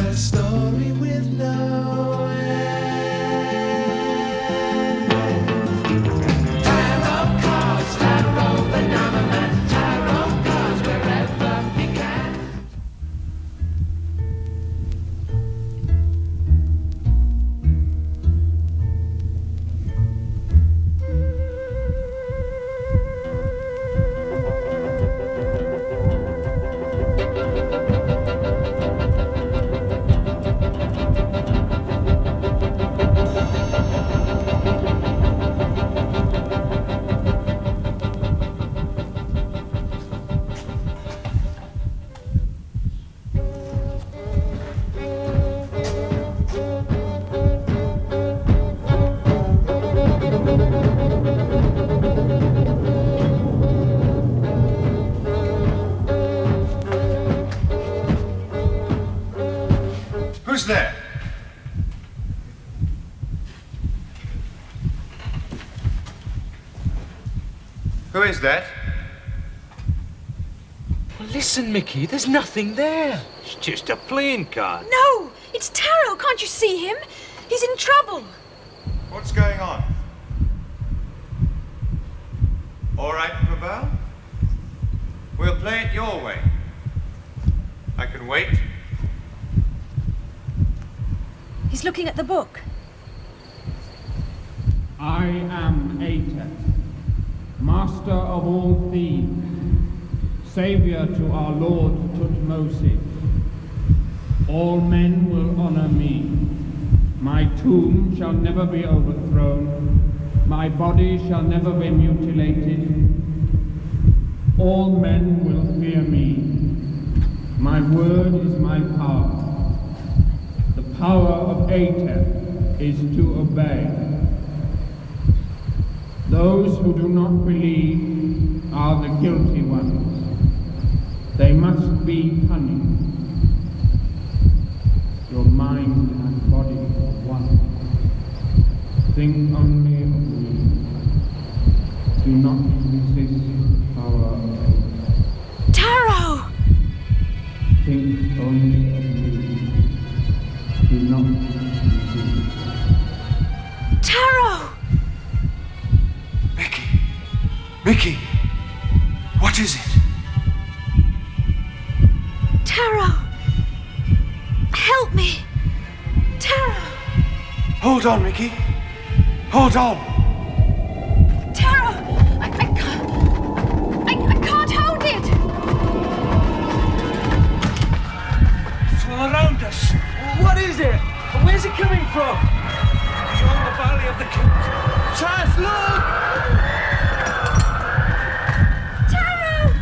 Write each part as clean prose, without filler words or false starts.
a story with no end. Tarot cards, tarot phenomenon, tarot cards wherever he can. Who's there? Who is that? Well, listen, Mikki, there's nothing there. It's just a playing card. No, it's Tarot. Can't you see him? He's in trouble. What's going on? All right, Mabel? We'll play it your way. I can wait. He's looking at the book. I am Atep, master of all thieves, savior to our Lord Tutmosis. All men will honor me. My tomb shall never be overthrown. My body shall never be mutilated. All men will fear me. My word is my power. The power of Atep is to obey. Those who do not believe are the guilty ones. They must be punished. Your mind and body are one. Think only of me. Do not resist the power of Atep. Tarot! Think only of me. Do not resist. Tarot! Mikki! Mikki! What is it? Tarot! Help me! Tarot! Hold on, Mikki. Hold on. Tarot! I can't hold it! It's all around us. What is it? Where's it coming from? From the Valley of the Kings. Chaz, look! Tarot!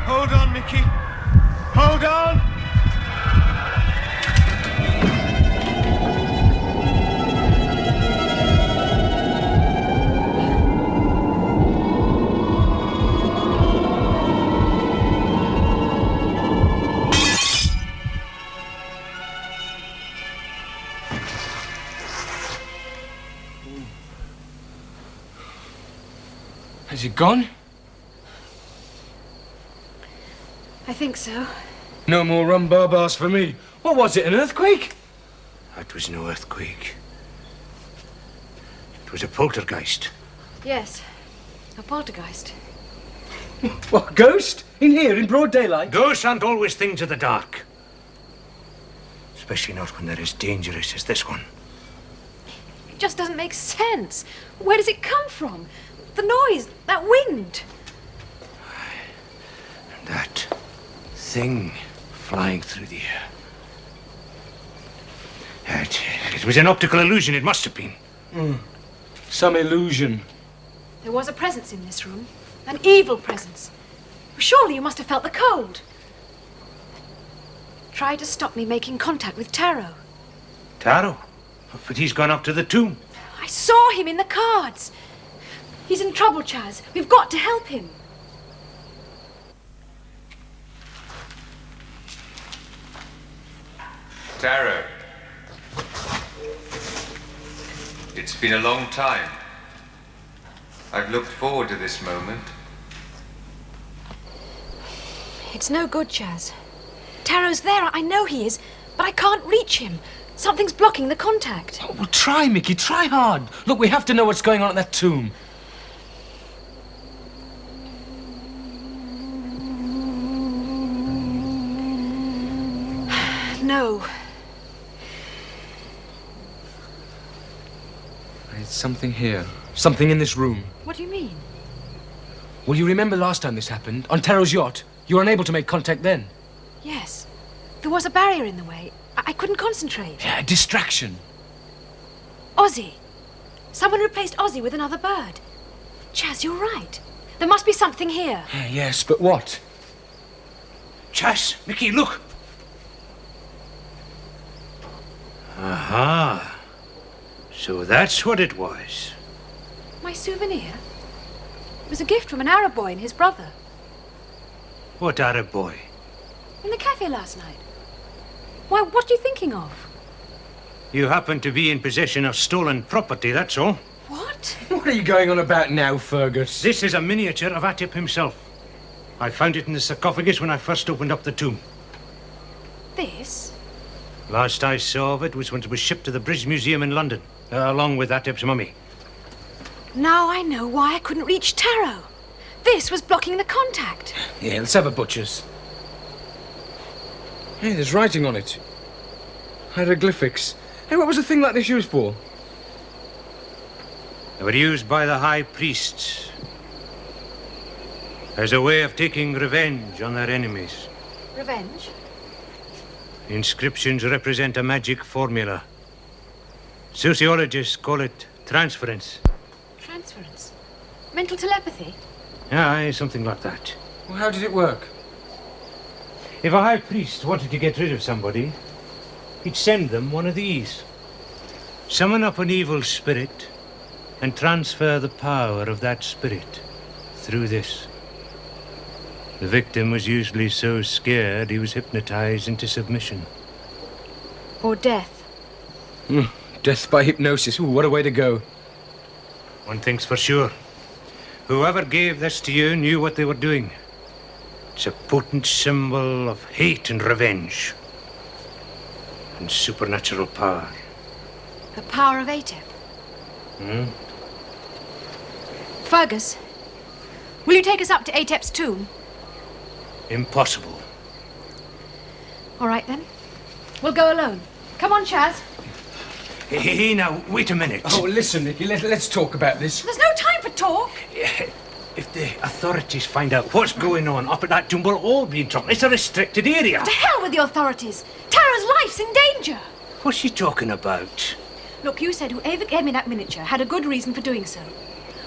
Hold on, Mikki. Hold on. Has it gone? I think so. No more rum barbars for me. What was it, an earthquake? That was no earthquake. It was a poltergeist. Yes, a poltergeist. What, ghost? In here, in broad daylight? Ghosts aren't always things of the dark. Especially not when they're as dangerous as this one. It just doesn't make sense. Where does it come from? The noise, that wind. And that thing flying through the air. It was an optical illusion, it must have been. Some illusion. There was a presence in this room. An evil presence. Surely you must have felt the cold. Try to stop me making contact with Tarot. Tarot? But he's gone up to the tomb. I saw him in the cards. He's in trouble, Chaz. We've got to help him. Tarot. It's been a long time. I've looked forward to this moment. It's no good, Chaz. Taro's there, I know he is, but I can't reach him. Something's blocking the contact. Oh, well, try, Mikki, try hard. Look, we have to know what's going on at that tomb. No. There's something here. Something in this room. What do you mean? Well, you remember last time this happened? On Taro's yacht? You were unable to make contact then. Yes. There was a barrier in the way. I couldn't concentrate. Yeah, distraction. Ozzy. Someone replaced Ozzy with another bird. Chaz, you're right. There must be something here. Yes, but what? Chaz, Mikki, look! Aha. So that's what it was. My souvenir? It was a gift from an Arab boy and his brother. What Arab boy? In the cafe last night. Why, what are you thinking of? You happen to be in possession of stolen property, that's all. What? What are you going on about now, Fergus? This is a miniature of Atep himself. I found it in the sarcophagus when I first opened up the tomb. This? Last I saw of it was when it was shipped to the British Museum in London, along with Atep's mummy. Now I know why I couldn't reach Taro. This was blocking the contact. Yeah, let's have a butcher's. Hey, there's writing on it. Hieroglyphics. Hey, what was the thing like this used for? They were used by the high priests as a way of taking revenge on their enemies. Revenge? The inscriptions represent a magic formula. Sociologists call it transference. Transference? Mental telepathy? Aye, something like that. Well, how did it work? If a high priest wanted to get rid of somebody, he'd send them one of these. Summon up an evil spirit and transfer the power of that spirit through this. The victim was usually so scared he was hypnotized into submission. Or death? Death by hypnosis. Ooh, what a way to go. One thing's for sure. Whoever gave this to you knew what they were doing. It's a potent symbol of hate and revenge. And supernatural power. The power of Atep? Fergus, will you take us up to Atep's tomb? Impossible. All right, then. We'll go alone. Come on, Chaz. Hey, now, wait a minute. Oh, listen, Nikki, let's talk about this. There's no time for talk. If the authorities find out what's going on up at that tomb, we'll all be in trouble. It's a restricted area. To hell with the authorities. Tara's life's in danger. What's she talking about? Look, you said whoever gave me that miniature had a good reason for doing so.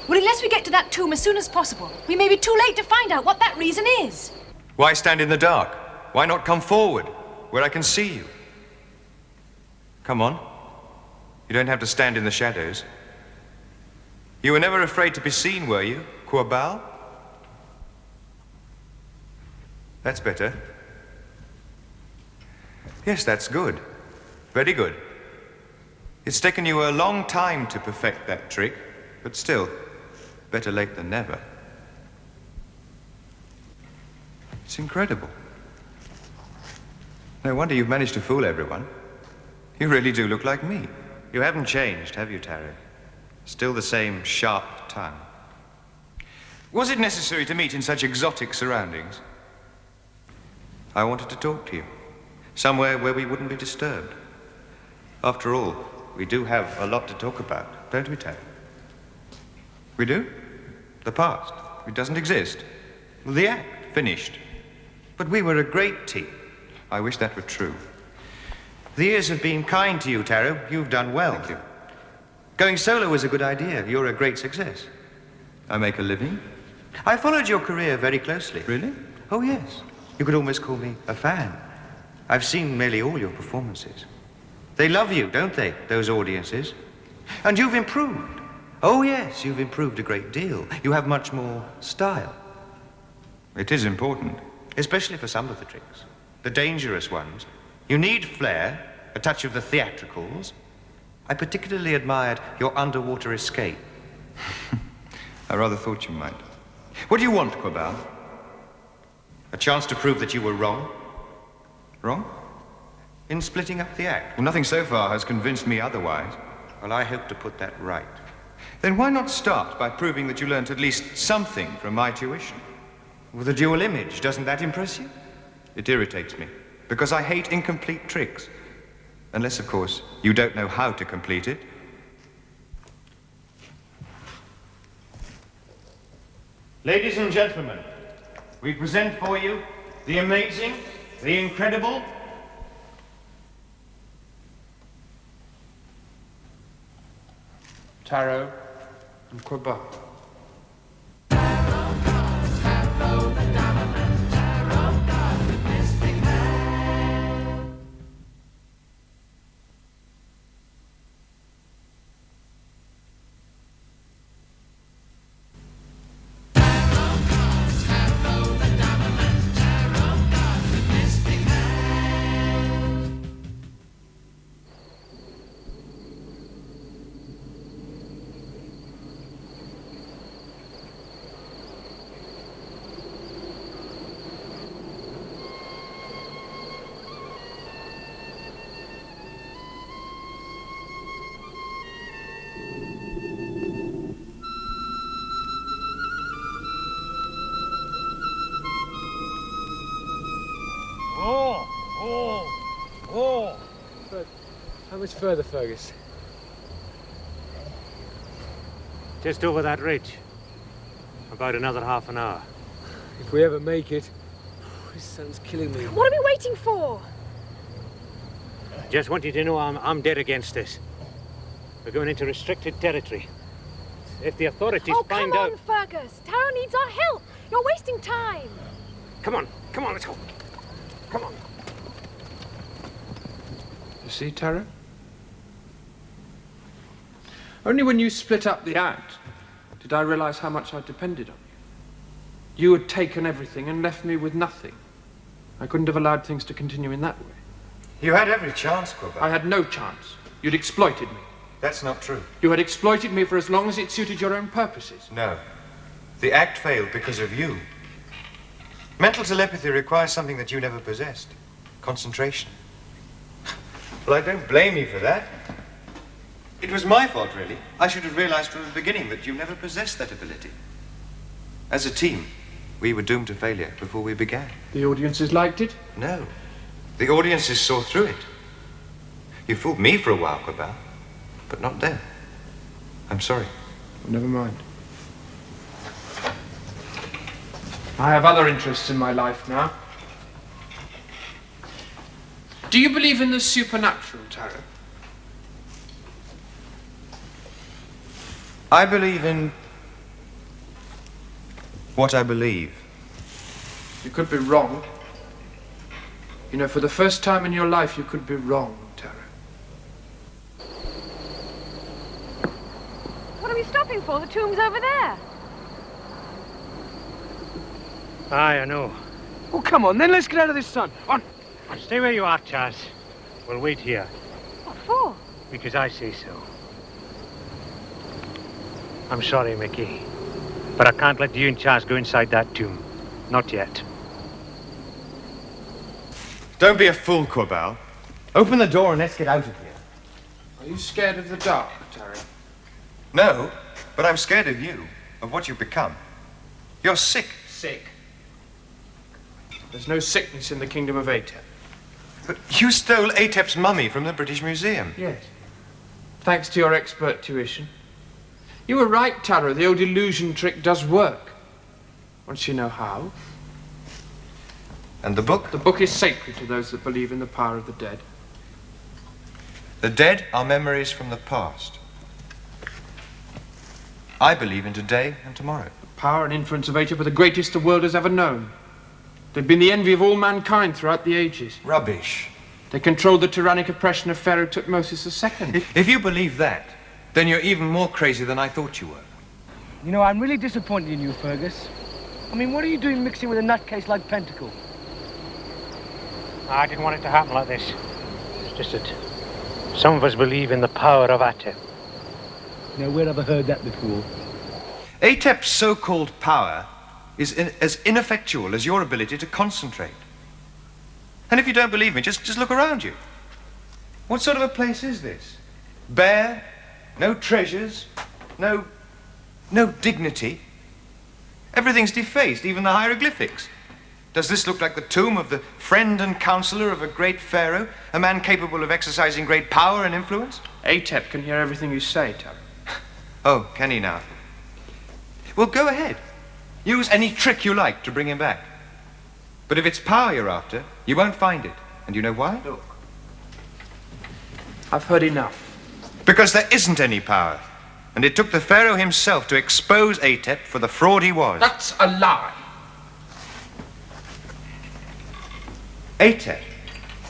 Well, unless we get to that tomb as soon as possible, we may be too late to find out what that reason is. Why stand in the dark? Why not come forward, where I can see you? Come on. You don't have to stand in the shadows. You were never afraid to be seen, were you, Quabal? That's better. Yes, that's good. Very good. It's taken you a long time to perfect that trick, but still, better late than never. It's incredible. No wonder you've managed to fool everyone. You really do look like me. You haven't changed, have you, Taro? Still the same sharp tongue. Was it necessary to meet in such exotic surroundings? I wanted to talk to you. Somewhere where we wouldn't be disturbed. After all, we do have a lot to talk about, don't we, Taro? We do? The past. It doesn't exist. The act. Finished. But we were a great team. I wish that were true. The years have been kind to you, Taro. You've done well. Thank you. Going solo was a good idea. You're a great success. I make a living. I followed your career very closely. Really? Oh, yes. You could almost call me a fan. I've seen nearly all your performances. They love you, don't they, those audiences? And you've improved. Oh, yes, you've improved a great deal. You have much more style. It is important. Especially for some of the tricks. The dangerous ones. You need flair, a touch of the theatricals. I particularly admired your underwater escape. I rather thought you might. What do you want, Quabal? A chance to prove that you were wrong? in splitting up the act. Well, nothing so far has convinced me otherwise. Well, I hope to put that right. Then why not start by proving that you learnt at least something from my tuition? With a dual image, doesn't that impress you? It irritates me, because I hate incomplete tricks. Unless, of course, you don't know how to complete it. Ladies and gentlemen, we present for you the amazing, the incredible, Tarot and Quebec. How much further, Fergus? Just over that ridge. About another half an hour. If we ever make it. This sun's killing me. What are we waiting for? Just want you to know I'm dead against this. We're going into restricted territory. If the authorities find out... Oh, come on, Fergus. Taro needs our help. You're wasting time. Come on, let's go. Come on. You see, Taro? Only when you split up the act did I realize how much I depended on you. You had taken everything and left me with nothing. I couldn't have allowed things to continue in that way. You had every chance, Quebec. I had no chance. You'd exploited me. That's not true. You had exploited me for as long as it suited your own purposes. No. The act failed because of you. Mental telepathy requires something that you never possessed. Concentration. Well, I don't blame you for that. It was my fault, really. I should have realized from the beginning that you never possessed that ability. As a team, we were doomed to failure before we began. The audiences liked it? No. The audiences saw through it. You fooled me for a while, Quebec, but not them. I'm sorry. Never mind. I have other interests in my life now. Do you believe in the supernatural, Taro? I believe in what I believe. You could be wrong. You know, for the first time in your life, you could be wrong, Taro. What are we stopping for? The tomb's over there. Aye, I know. Oh, come on, then let's get out of this sun. On. Stay where you are, Chaz. We'll wait here. What for? Because I say so. I'm sorry, Mikki, but I can't let you and Chaz go inside that tomb. Not yet. Don't be a fool, Quebec. Open the door and let's get out of here. Are you scared of the dark, Taro? No, but I'm scared of you, of what you've become. You're sick. Sick. There's no sickness in the kingdom of Atep. But you stole Atep's mummy from the British Museum. Yes. Thanks to your expert tuition. You were right, Taro. The old illusion trick does work. Once you know how. And the book? The book is sacred to those that believe in the power of the dead. The dead are memories from the past. I believe in today and tomorrow. The power and influence of Atep are the greatest the world has ever known. They've been the envy of all mankind throughout the ages. Rubbish. They controlled the tyrannic oppression of Pharaoh Tutmosis II. If you believe that, then you're even more crazy than I thought you were. You know, I'm really disappointed in you, Fergus. I mean, what are you doing mixing with a nutcase like Pentacle? I didn't want it to happen like this. It's just that some of us believe in the power of Atep. Now, where have I heard that before? Atep's so-called power is as ineffectual as your ability to concentrate. And if you don't believe me, just look around you. What sort of a place is this? Bare, no treasures, no dignity. Everything's defaced, even the hieroglyphics. Does this look like the tomb of the friend and counselor of a great pharaoh, a man capable of exercising great power and influence? Atep can hear everything you say, Terry. Oh, can he now? Well, go ahead. Use any trick you like to bring him back. But if it's power you're after, you won't find it. And you know why? Look, I've heard enough. Because there isn't any power. And it took the pharaoh himself to expose Atep for the fraud he was. That's a lie. Atep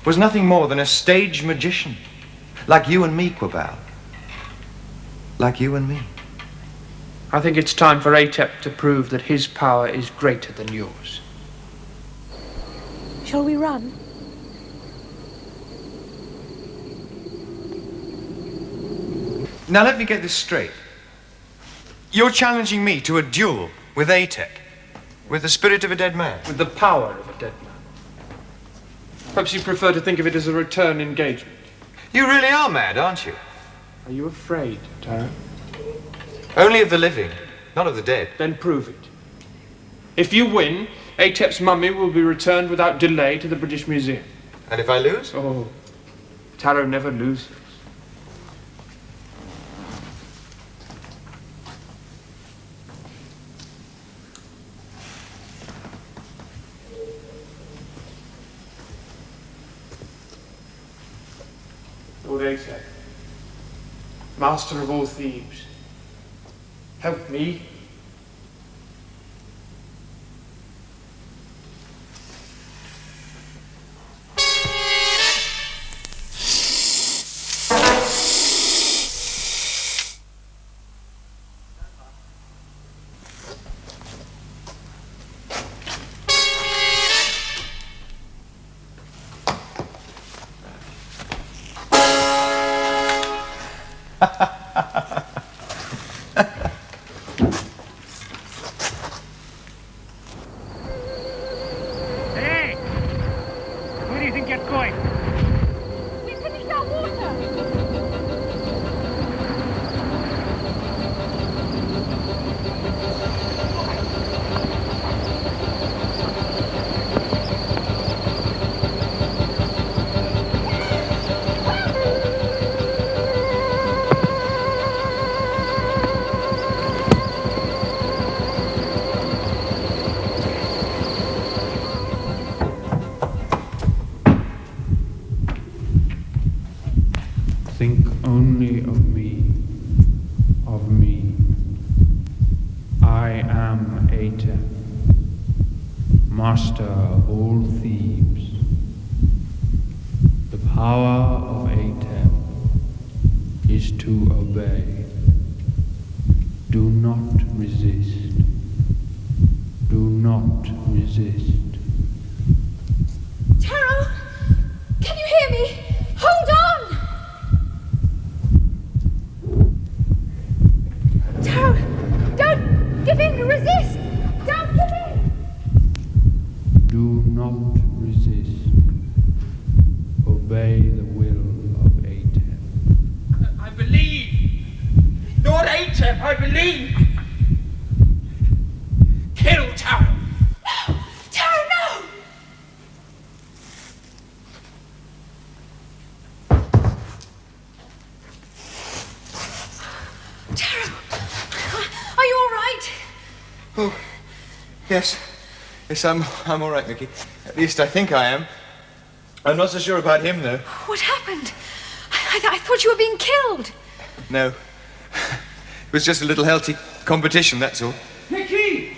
was nothing more than a stage magician. Like you and me, Quabal. Like you and me. I think it's time for Atep to prove that his power is greater than yours. Shall we run? Now let me get this straight. You're challenging me to a duel with Atep, with the spirit of a dead man. With the power of a dead man. Perhaps you prefer to think of it as a return engagement. You really are mad, aren't you? Are you afraid, Tara? Only of the living, not of the dead. Then prove it. If you win, Atep's mummy will be returned without delay to the British Museum. And if I lose? Oh, Tara never loses. Lord Atep, master of all Thebes, help me. Hey! Where do you think you're going? We finished our water. Think only of me, of me. I am Atep, master of all Thebes. The power of Atep is to obey. Do not resist. Do not resist. Taro, can you hear me? Hold on! Taro, don't give in, resist! Don't give in! Do not resist. Obey the will of Atep. I believe! Lord Atep, I believe! Kill Tara! No! Taro, no! Taro, are you all right? Oh, yes. Yes, I'm all right, Mikki. At least I think I am. I'm not so sure about him, though. What happened? I thought you were being killed. No. It was just a little healthy competition, that's all. Mikki!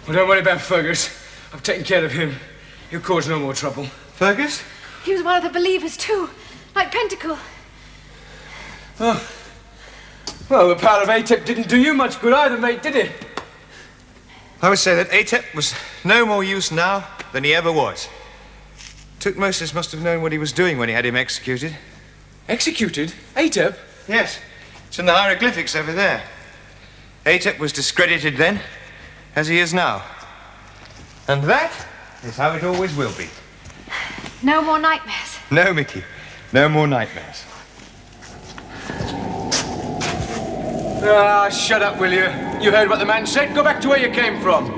Well, don't worry about Fergus. I've taken care of him. He'll cause no more trouble. Fergus? He was one of the believers, too. Like Pentacle. Oh. Well, the power of Atep didn't do you much good either, mate, did it? I would say that Atep was no more use now than he ever was. Tutmosis must have known what he was doing when he had him executed. Executed? Atep? Yes. It's in the hieroglyphics over there. Atep was discredited then, as he is now. And that is how it always will be. No more nightmares. No, Mickey. No more nightmares. Ah, shut up, will you? You heard what the man said. Go back to where you came from.